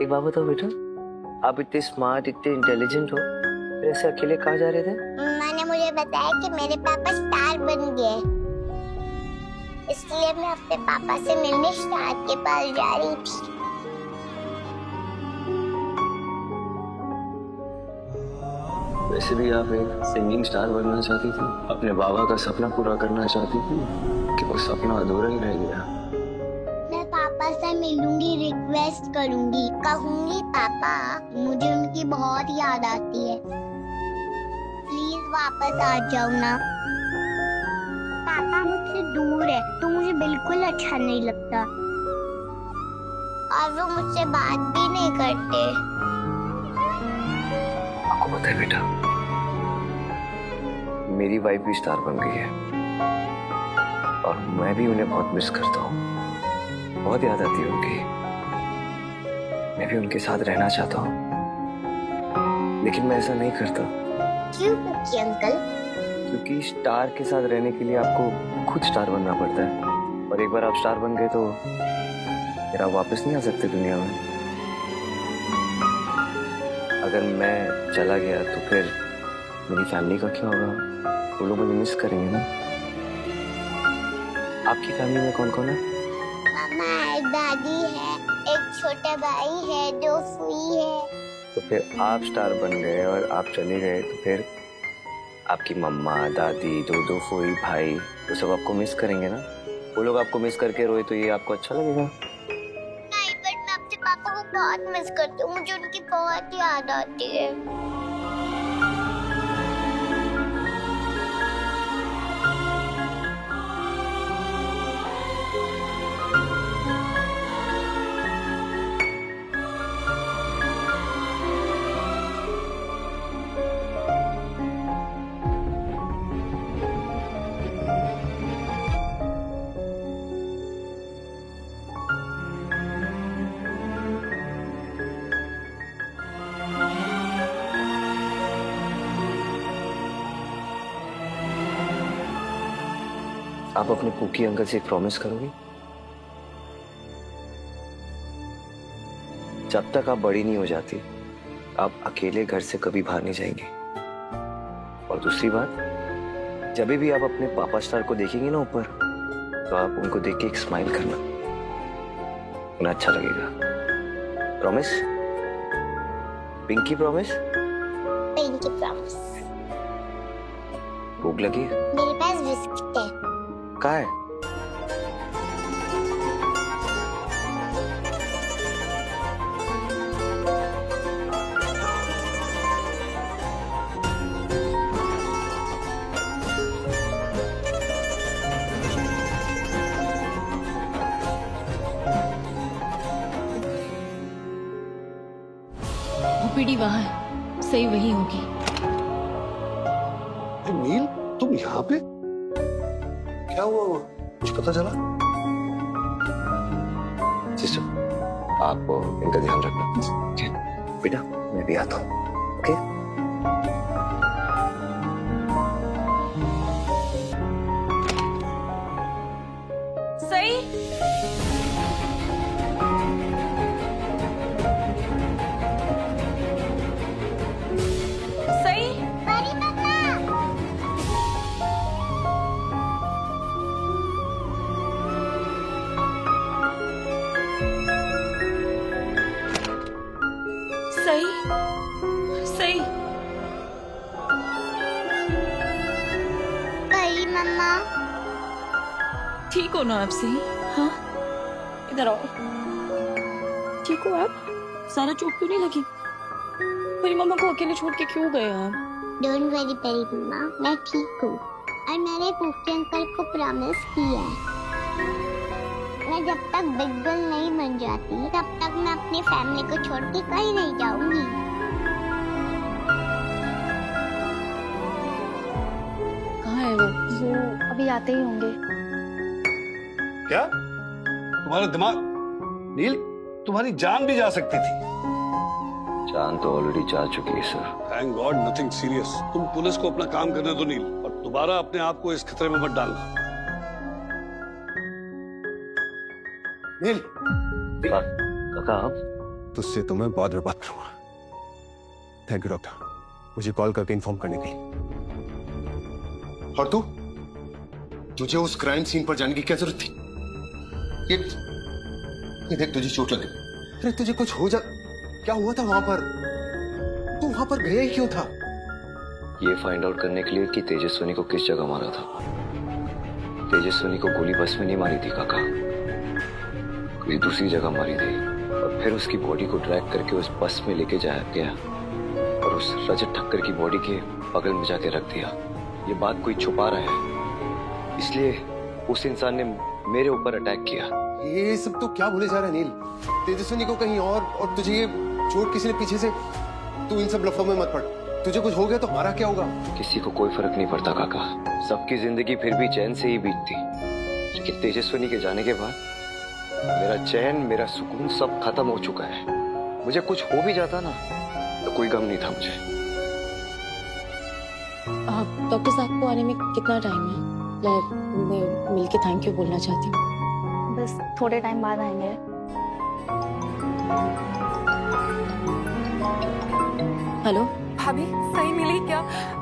एक बात बताओ बेटा, आप इतने स्मार्ट, इतने इंटेलिजेंट हो, फिर ऐसे अकेले कहाँ जा रहे थे? मम्मा ने मुझे बताया कि मेरे पापा स्टार बन गए, इसलिए मैं अपने पापा से मिलने स्टार के पास जा रही थी। वैसे भी आप एक सिंगिंग स्टार बनना चाहती थी, अपने बाबा का सपना पूरा करना चाहती थी, कि वो सपना अधूरा ही रह गया। मैं पापा से मिलूंगी, रिक्वेस्ट करूंगी, कहूंगी पापा मुझे उनकी बहुत याद आती है, प्लीज वापस आ जाओ ना। पापा मुझसे दूर है तो मुझे बिल्कुल अच्छा नहीं लगता, और वो मुझसे बात भी नहीं करते। आपको पता है बेटा, मेरी वाइफ भी स्टार बन गई है और मैं भी उन्हें बहुत मिस करता हूँ, बहुत याद आती है उनकी। मैं भी उनके साथ रहना चाहता हूँ, लेकिन मैं ऐसा नहीं करता। क्यों कुकी अंकल? क्योंकि स्टार के साथ रहने के लिए आपको खुद स्टार बनना पड़ता है, और एक बार आप स्टार बन गए तो फिर आप वापस नहीं आ सकते दुनिया में। अगर मैं चला गया तो फिर मेरी फैमिली का क्या होगा? वो लोग मुझे मिस करेंगे ना। आपकी फैमिली में कौन कौन है? मामा है, दादी है, एक छोटा भाई है, 2 फूई है। तो फिर आप स्टार बन गए और आप चले गए तो फिर आपकी मम्मा, दादी, 2 फूई, भाई, वो सब आपको मिस करेंगे ना। वो लोग आपको मिस करके रोए तो ये आपको अच्छा लगेगा? नहीं, बट मैं अपने पापा को बहुत मिस करती हूँ, मुझे उनकी बहुत याद आती है। आप अपने कुकी अंकल से एक प्रॉमिस करोगे? जब तक आप बड़ी नहीं हो जाती, आप अकेले घर से कभी बाहर नहीं जाएंगे। और दूसरी बात, जब भी आप अपने पापा स्टार को देखेंगे ना ऊपर, तो आप उनको देख के एक स्माइल करना, उन्हें अच्छा लगेगा। Promise? Pinky promise? Pinky promise. भूख लगी? मेरे पास बिस्किट है। कहाँ है? वो पीढ़ी वहां है, सही वही होगी। नील, तुम यहाँ पे? क्या हुआ? कुछ पता चला? सिस्टर, आप इनका ध्यान रखना। ठीक है बेटा, मैं भी आता हूँ। ओके? सही। सही। परी पापा। सही। सही। परी मम्मा। ठीक हो ना आप सही? हाँ, इधर आओ। ठीक हो आप? सारा चोट तो नहीं लगी? मेरी मम्मा को अकेले छोड़ के क्यों गए आप? डोंट वरी परी मम्मा, मैं ठीक हूँ, और मैंने कुकी अंकल को प्रॉमिस किया है, मैं जब तक बिग गर्ल नहीं बन जाती तब तक मैं अपनी फैमिली को छोड़ के कहीं नहीं जाऊंगी। कहाँ है वो अभी आते ही होंगे। क्या तुम्हारा दिमाग? नील, तुम्हारी जान भी जा सकती थी। जान तो ऑलरेडी जा चुकी है sir. Thank God, nothing serious. तुम पुलिस को अपना काम करने दो नील, और दोबारा अपने आप को इस खतरे में मत डालना। नील, काका आप? तुझसे तो मैं बाद में बात करूंगा। थैंक यू डॉक्टर, मुझे कॉल करके इन्फॉर्म करने के लिए। और तू, तुझे उस क्राइम सीन पर जाने की क्या जरूरत थी? ये देख, तुझे चोट लग गई। अरे तुझे कुछ हो जा, क्या हुआ था वहां पर? तू वहां पर गया ही क्यों था? ये फाइंड आउट करने के लिए कि तेजस्विनी को किस जगह मारा था। तेजस्विनी को गोली बस में नहीं मारी थी काका, कोई दूसरी जगह मारी थी, और फिर उसकी बॉडी को ड्रैग करके उस बस में लेके जाया गया और उस रजत ठक्कर की बॉडी के बगल में जाके रख दिया। ये बात कोई छुपा रहा है, इसलिए उस इंसान ने मेरे ऊपर अटैक किया। ये सब तो क्या बोले जा रहा है नील? तेजस्विनी को कहीं और तुझे ये चोट किसी ने पीछे से। तू इन सब लफड़ों में मत पड़। तुझे कुछ हो गया तो हमारा क्या होगा? किसी को कोई फर्क नहीं पड़ता काका, सबकी जिंदगी फिर भी चैन से ही बीतती। लेकिन तेजस्विनी के जाने के बाद मेरा चैन, मेरा सुकून सब खत्म हो चुका है। मुझे कुछ हो भी जाता ना तो कोई गम नहीं था मुझे। डॉक्टर साहब को आने में कितना टाइम है? मैं मिलके थैंक यू बोलना चाहती हूँ। बस थोड़े टाइम बाद आएंगे। हेलो भाभी, सही मिली क्या?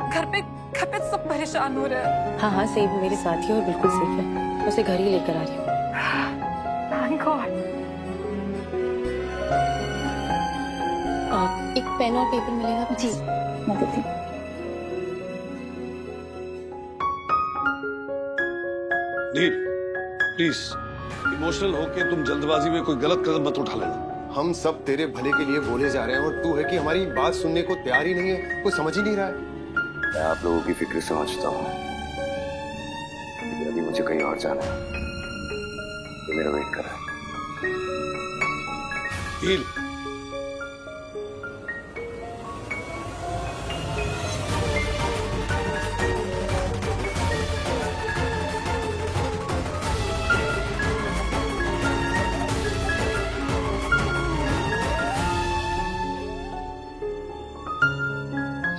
घर पे सब परेशान हो रहे हैं। हाँ हाँ, सही मेरे साथ ही और बिल्कुल सेफ है। मैं उसे घर ही लेकर आ रही हूँ। Thank God. एक पेन और पेपर मिलेगा? जी, मैं देती हूँ। नील, प्लीज इमोशनल होके तुम जल्दबाजी में कोई गलत कदम मत उठा लेना। हम सब तेरे भले के लिए बोले जा रहे हैं और तू है कि हमारी बात सुनने को तैयार ही नहीं है, कोई समझ ही नहीं रहा है। मैं आप लोगों की फिक्र समझता हूँ, अभी मुझे कहीं और जाना है, तो मेरा वेट कर रहा है। नील,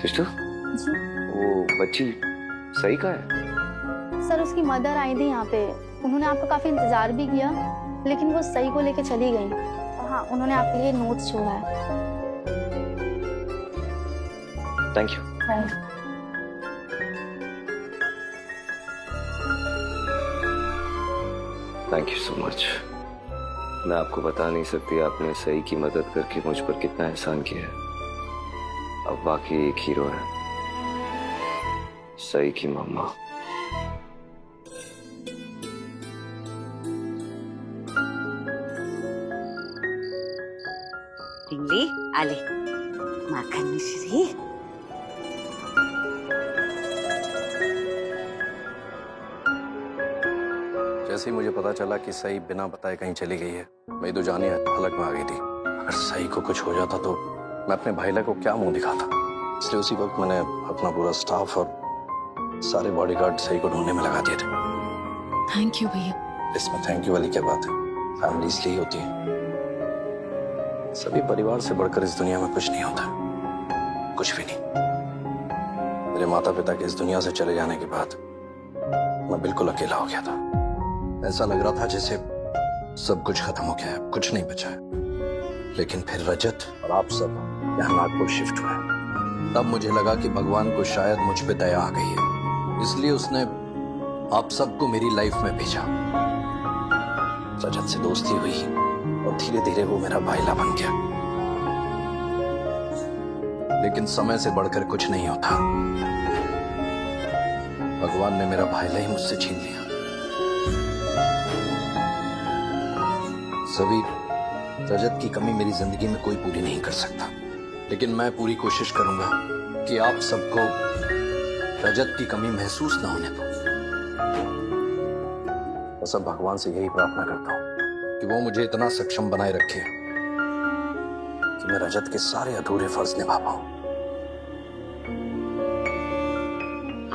सिस्टर, जी वो बच्ची सही का है? सर, उसकी मदर आई थी यहाँ पे। उन्होंने आपका काफी इंतजार भी किया, लेकिन वो सही को लेके चली गई। और हाँ, उन्होंने आपके लिए नोट्स छोड़ा है। Thank you. Thank you so much. मैं आपको बता नहीं सकती आपने सही की मदद करके मुझ पर कितना एहसान किया है। अब बाकी एक हीरो है, सही की मम्मा। टिंगली, आले माखन मिश्री। जैसे ही मुझे पता चला कि सई बिना बताए कहीं चली गई है, मेरी तो जान ही हलक में आ गई थी। अगर सई को कुछ हो जाता तो मैं अपने भाईला को क्या मुंह दिखाता। इसलिए उसी वक्त मैंने अपना पूरा स्टाफ और सारे बॉडीगार्ड सई को ढूंढने में लगा दिए थे। थैंक यू भैया। इसमें थैंक यू वाली क्या बात है? फैमिली इसलिए ही होती है। सभी परिवार से बढ़कर इस दुनिया में कुछ नहीं होता, कुछ भी नहीं। मेरे माता पिता के इस दुनिया से चले जाने के बाद मैं बिल्कुल अकेला हो गया था। ऐसा लग रहा था जैसे सब कुछ खत्म हो गया है, कुछ नहीं बचा है। लेकिन फिर रजत और आप सब यहाँ नागपुर शिफ्ट हुए, तब मुझे लगा कि भगवान को शायद मुझ पे दया आ गई है, इसलिए उसने आप सबको मेरी लाइफ में भेजा। रजत से दोस्ती हुई और धीरे धीरे वो मेरा भाईला बन गया। लेकिन समय से बढ़कर कुछ नहीं होता। भगवान ने मेरा भाईला ही मुझसे छीन लिया। सभी, रजत की कमी मेरी जिंदगी में कोई पूरी नहीं कर सकता, लेकिन मैं पूरी कोशिश करूंगा कि आप सबको रजत की कमी महसूस ना होने दो। बस अब भगवान से यही प्रार्थना करता हूँ कि वो मुझे इतना सक्षम बनाए रखे कि मैं रजत के सारे अधूरे फर्ज निभा पाऊं।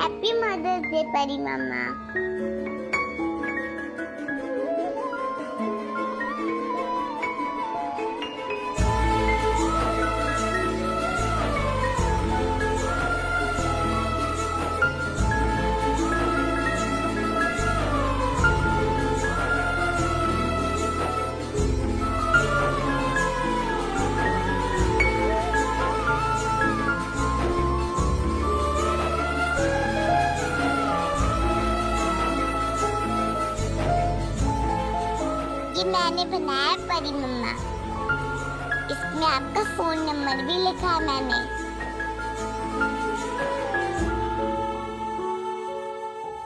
हैप्पी मदर्स डे परी मम्मा। ये मैंने बनाया है परी मम्मा। इसमें आपका फोन नंबर भी लिखा है मैंने।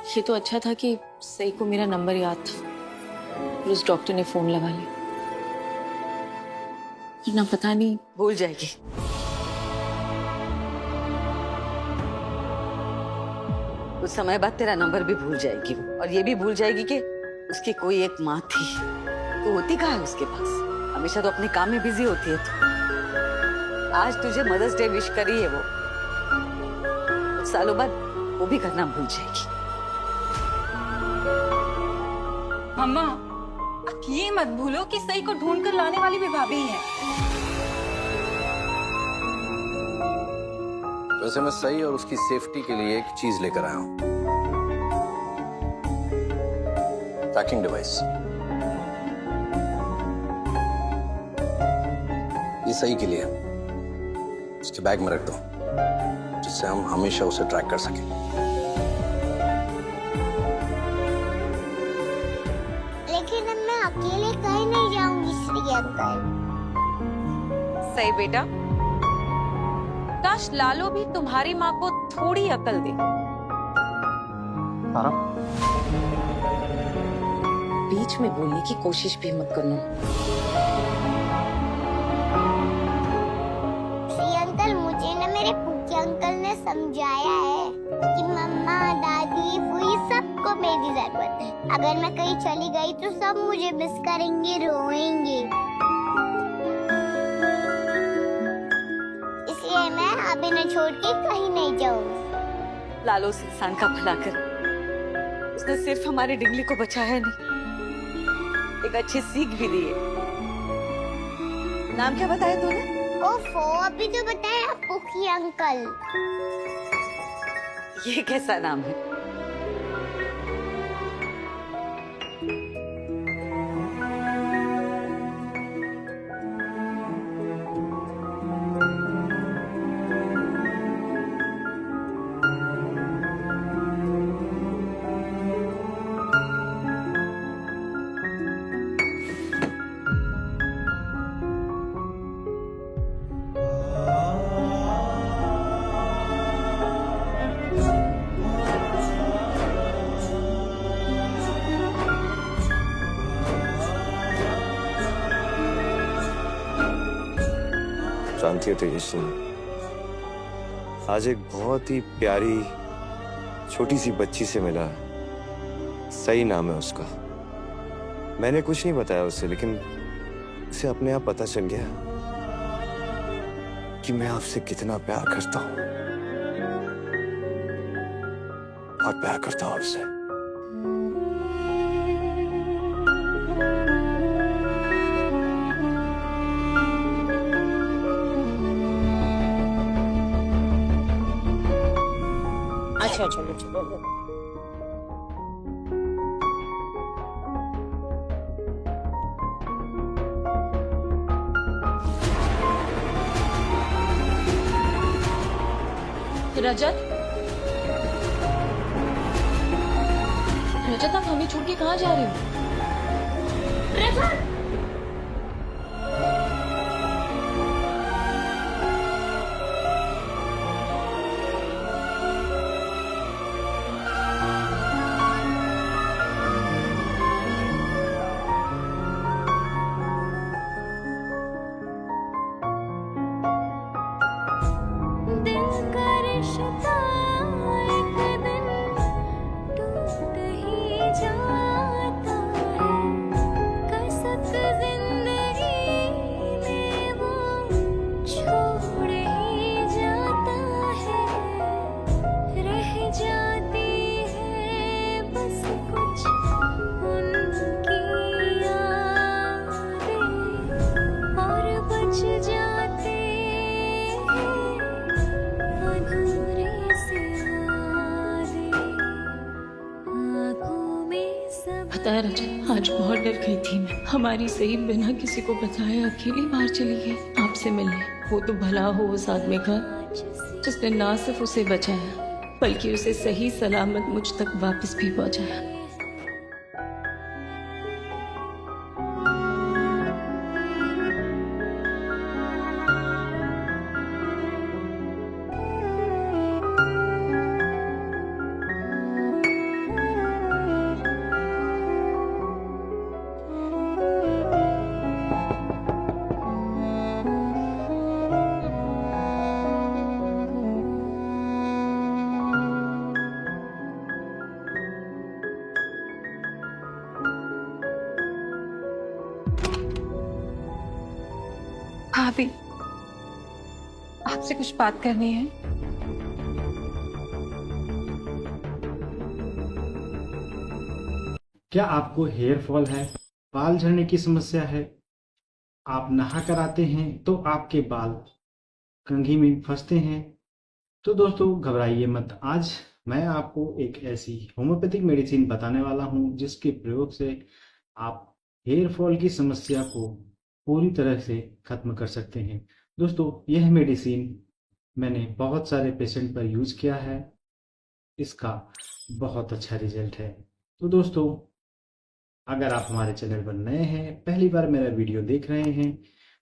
ये तो अच्छा था कि सही को मेरा नंबर याद था, फिर उस डॉक्टर ने फोन लगा लिया, वरना पता नहीं। भूल जाएगी। कुछ समय बाद तेरा नंबर भी भूल जाएगी वो, और ये भी भूल जाएगी कि उसकी कोई एक माँ थी। तो होती कहाँ है उसके पास? हमेशा तो अपने काम में बिजी होती है। तो आज तुझे मदर्स डे विश करी है वो, कुछ सालों बाद वो भी करना भूल जाएगी। मम्मा, आप ये मत भूलो कि सही को ढूंढ कर लाने वाली भी भाभी है। वैसे मैं सही और उसकी सेफ्टी के लिए एक चीज लेकर आया हूं, ट्रैकिंग डिवाइस। ये सही के लिए उसके बैग में रख दो, जिससे हम हमेशा उसे ट्रैक कर सकें। लेकिन अब मैं अकेले कहीं नहीं जाऊंगी श्री अंकल। सही बेटा, काश लालो भी तुम्हारी माँ को थोड़ी अकल दे। बीच में बोलने की कोशिश भी मत करना। श्री अंकल, मुझे ना मेरे पुकी अंकल ने समझाया है कि मम्मा, दादी, फूई सबको मेरी जरूरत है। अगर मैं कहीं चली गई तो सब मुझे मिस करेंगे, रोएंगे। इसलिए मैं अब इन्हें छोड़ के कहीं नहीं जाऊंगी। लालो से इंसान का भला कर, उसने सिर्फ हमारी डिंगली को बचाया नहीं, एक अच्छी सीख भी दी है। नाम क्या बताया तूने? ओफो, अभी तो बताया पुकी अंकल। ये कैसा नाम है? जानती हो तेजस्विनी, आज एक बहुत ही प्यारी छोटी सी बच्ची से मिला। सही नाम है उसका। मैंने कुछ नहीं बताया उससे, लेकिन उसे अपने आप पता चल गया कि मैं आपसे कितना प्यार करता हूँ। बहुत प्यार करता हूँ आपसे। अच्छा चलो चलो। रजत, रजत, आप हमें छोड़ के कहाँ जा रहे हो? रजत! पता है रजत, आज बहुत डर गई थी मैं। हमारी सही बिना किसी को बताए अकेली बाहर चली गई आपसे मिलने। वो तो भला हो उस आदमी का जिसने ना सिर्फ उसे बचाया बल्कि उसे सही सलामत मुझ तक वापस भी पहुंचाया। भाभी, आपसे कुछ बात करनी है। क्या आपको हेयर फॉल है, बाल झड़ने की समस्या है? आप नहा कर आते हैं तो आपके बाल कंघी में फंसते हैं? तो दोस्तों घबराइए मत। आज मैं आपको एक ऐसी होम्योपैथिक मेडिसिन बताने वाला हूं जिसके प्रयोग से आप हेयर फॉल की समस्या को पूरी तरह से खत्म कर सकते हैं। दोस्तों यह मेडिसिन मैंने बहुत सारे पेशेंट पर यूज किया है, इसका बहुत अच्छा रिजल्ट है। तो दोस्तों अगर आप हमारे चैनल पर नए हैं, पहली बार मेरा वीडियो देख रहे हैं,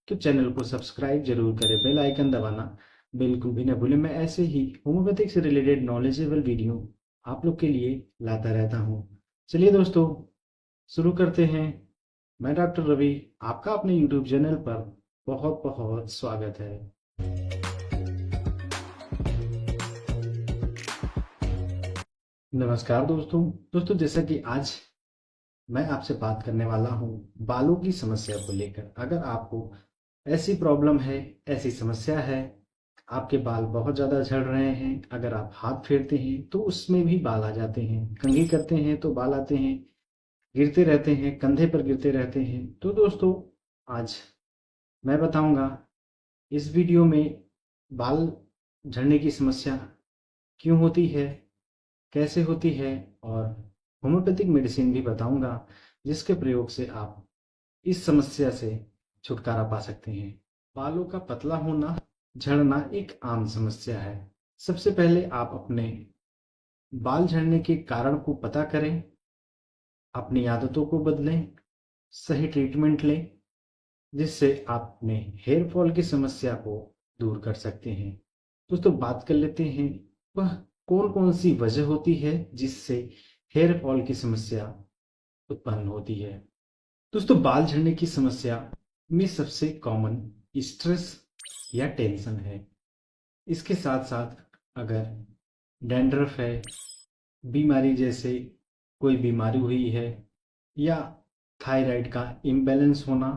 तो चैनल को सब्सक्राइब जरूर करें, बेल आइकन दबाना बिल्कुल भी न भूलें। मैं ऐसे ही होम्योपैथिक से रिलेटेड नॉलेजेबल वीडियो आप लोग के लिए लाता रहता हूँ। चलिए दोस्तों शुरू करते हैं। मैं डॉक्टर रवि, आपका अपने यूट्यूब चैनल पर बहुत बहुत स्वागत है। नमस्कार दोस्तों जैसा कि आज मैं आपसे बात करने वाला हूं बालों की समस्या को लेकर। अगर आपको ऐसी प्रॉब्लम है, ऐसी समस्या है, आपके बाल बहुत ज़्यादा झड़ रहे हैं, अगर आप हाथ फेरते हैं तो उसमें भी बाल आ जाते हैं, कंघी करते हैं तो बाल आते हैं, गिरते रहते हैं, कंधे पर गिरते रहते हैं, तो दोस्तों आज मैं बताऊंगा इस वीडियो में बाल झड़ने की समस्या क्यों होती है, कैसे होती है, और होम्योपैथिक मेडिसिन भी बताऊंगा जिसके प्रयोग से आप इस समस्या से छुटकारा पा सकते हैं। बालों का पतला होना, झड़ना एक आम समस्या है। सबसे पहले आप अपने बाल झड़ने के कारण को पता करें, अपनी आदतों को बदलें, सही ट्रीटमेंट लें, जिससे आप अपने हेयर फॉल की समस्या को दूर कर सकते हैं। दोस्तों बात कर लेते हैं वह कौन कौन सी वजह होती है जिससे हेयर फॉल की समस्या उत्पन्न होती है। दोस्तों बाल झड़ने की समस्या में सबसे कॉमन स्ट्रेस या टेंशन है। इसके साथ साथ अगर डैंड्रफ है, बीमारी जैसे कोई बीमारी हुई है, या थायराइड का इम्बैलेंस होना,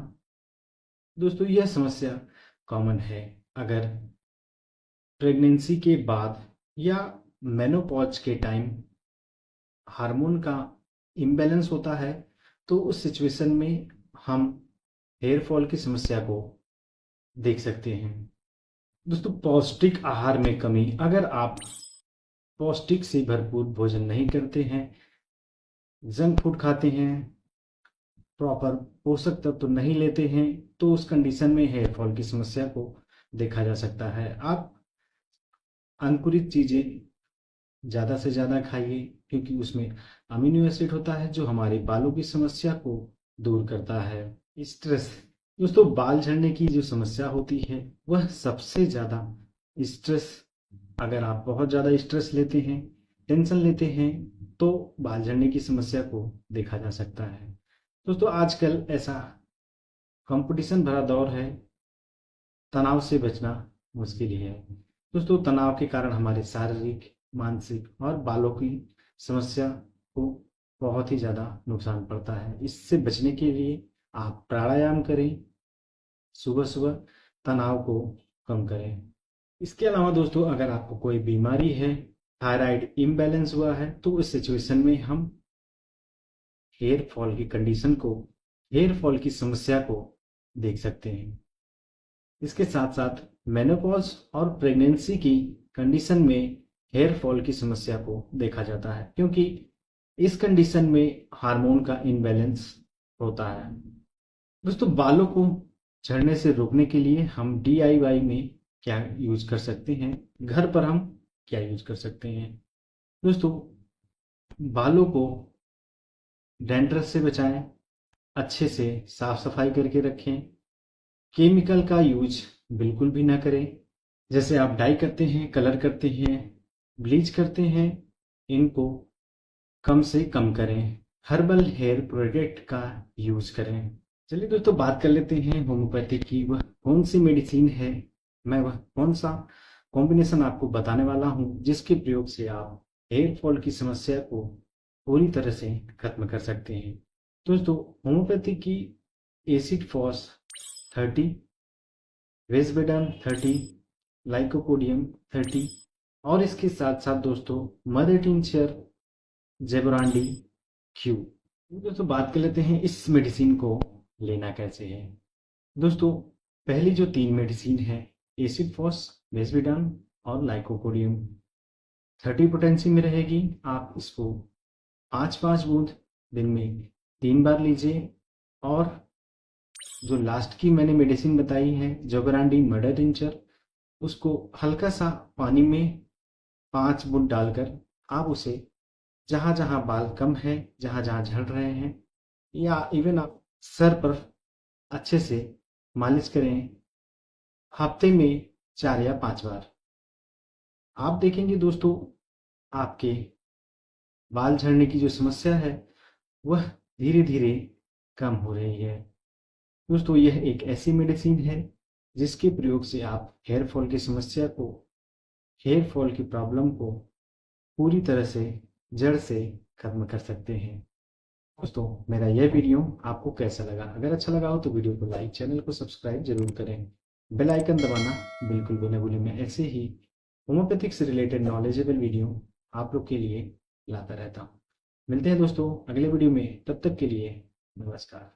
दोस्तों यह समस्या कॉमन है। अगर प्रेगनेंसी के बाद या मेनोपॉज के टाइम हार्मोन का इम्बैलेंस होता है तो उस सिचुएशन में हम हेयर फॉल की समस्या को देख सकते हैं। दोस्तों पौष्टिक आहार में कमी, अगर आप पौष्टिक से भरपूर भोजन नहीं करते हैं, जंक फूड खाते हैं, प्रॉपर पोषक तत्व नहीं लेते हैं, तो उस कंडीशन में हेयर फॉल की समस्या को देखा जा सकता है। आप अंकुरित चीजें ज़्यादा से ज़्यादा खाइए क्योंकि उसमें अमीनो एसिड होता है जो हमारे बालों की समस्या को दूर करता है। स्ट्रेस, दोस्तों बाल झड़ने की जो समस्या होती है वह सबसे ज़्यादा स्ट्रेस, अगर आप बहुत ज़्यादा स्ट्रेस लेते हैं, टेंशन लेते हैं, तो बाल झड़ने की समस्या को देखा जा सकता है। दोस्तों आजकल ऐसा कंपटीशन भरा दौर है, तनाव से बचना मुश्किल ही है। दोस्तों तनाव के कारण हमारे शारीरिक, मानसिक और बालों की समस्या को बहुत ही ज़्यादा नुकसान पड़ता है। इससे बचने के लिए आप प्राणायाम करें, सुबह सुबह तनाव को कम करें। इसके अलावा दोस्तों अगर आपको कोई बीमारी है, थायराइड इम्बैलेंस हुआ है, तो उस सिचुएशन में हम हेयर फॉल की कंडीशन को, हेयर फॉल की समस्या को देख सकते हैं। इसके साथ साथ मेनोपॉज और प्रेगनेंसी की कंडीशन में हेयर फॉल की समस्या को देखा जाता है क्योंकि इस कंडीशन में हार्मोन का इम्बैलेंस होता है। दोस्तों बालों को झड़ने से रोकने के लिए हम DIY में क्या यूज कर सकते हैं, घर पर हम क्या यूज कर सकते हैं। दोस्तों बालों को डैंड्रफ से बचाएं, अच्छे से साफ सफाई करके रखें, केमिकल का यूज बिल्कुल भी ना करें। जैसे आप डाई करते हैं, कलर करते हैं, ब्लीच करते हैं, इनको कम से कम करें। हर्बल हेयर प्रोडक्ट का यूज करें। चलिए दोस्तों बात कर लेते हैं होम्योपैथिक की, वह कौन सी मेडिसिन है, मैं वह कौन सा कॉम्बिनेशन आपको बताने वाला हूं जिसके प्रयोग से आप हेयर फॉल की समस्या को पूरी तरह से खत्म कर सकते हैं। दोस्तों होम्योपैथिक की एसिड फॉस 30, वेस्बेडान 30, लाइकोपोडियम 30 और इसके साथ साथ दोस्तों मदर टिंचर जेबरांडी क्यू। दोस्तों बात कर लेते हैं इस मेडिसिन को लेना कैसे है। दोस्तों पहली जो 3 मेडिसिन है एसिड फॉस, वेस्बेडान और लाइकोपोडियम 30 पोटेंसी में रहेगी। आप इसको 5-5 बूंद दिन में 3 बार लीजिए। और जो लास्ट की मैंने मेडिसिन बताई है जोगरांडी मदर टिंचर, उसको हल्का सा पानी में 5 बूंद डालकर आप उसे जहाँ जहाँ बाल कम है, जहाँ जहाँ झड़ रहे हैं, या इवन आप सर पर अच्छे से मालिश करें हफ्ते में 4 या 5 बार। आप देखेंगे दोस्तों आपके बाल झड़ने की जो समस्या है वह धीरे धीरे कम हो रही है। दोस्तों यह एक ऐसी मेडिसिन है जिसके प्रयोग से आप हेयर फॉल की समस्या को, हेयर फॉल की प्रॉब्लम को पूरी तरह से जड़ से खत्म कर सकते हैं। दोस्तों मेरा यह वीडियो आपको कैसा लगा? अगर अच्छा लगा हो तो वीडियो को लाइक, चैनल को सब्सक्राइब जरूर करें, बेल आइकन दबाना बिल्कुल भी न भूलें। मैं ऐसे ही होम्योपैथिक से रिलेटेड नॉलेजेबल वीडियो आप लोग के लिए लाता रहता हूँ। मिलते हैं दोस्तों अगले वीडियो में, तब तक के लिए नमस्कार।